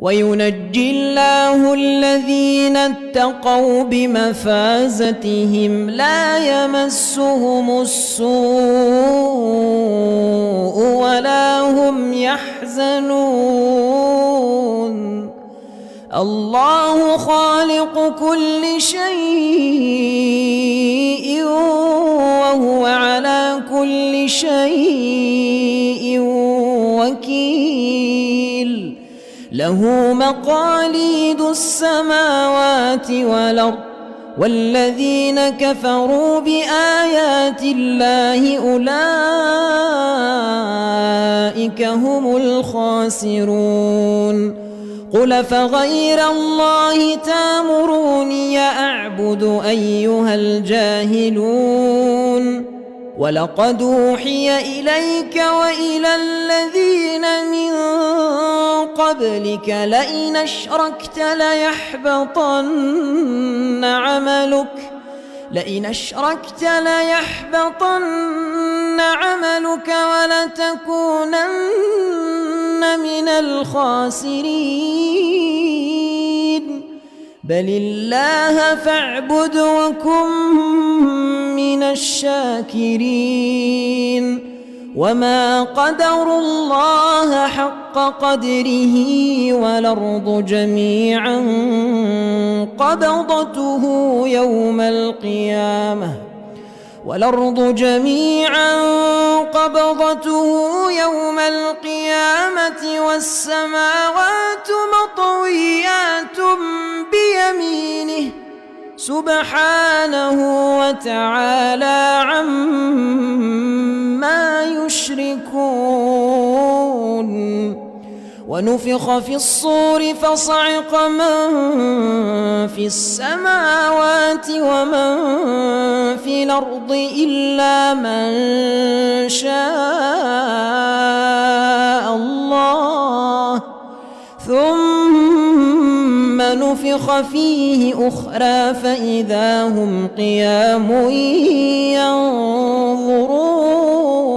وينجي الله الذين اتقوا بمفازتهم لا يمسهم السوء ولا هم يحزنون. الله خالق كل شيء وهو على كل شيء وكيل. له مقاليد السماوات والأرض والذين كفروا بآيات الله أولئك هم الخاسرون. قل فغير الله تامروني أعبد أيها الجاهلون. ولقد أوحي إليك وإلى الذين من قبلك لئن أشركت ليحبطن عملك ولتكونن من الخاسرين. بل الله فاعبد وكن من الشاكرين. وما قدروا الله حق قدره والأرض جميعا قبضته يوم القيامة والسماوات مطويات بيمينه سبحانه وتعالى عما يشركون. ونفخ في الصور فصعق من في السماوات ومن في الأرض إلا من شاء الله ثم نفخ فيه أخرى فإذا هم قيام ينظرون.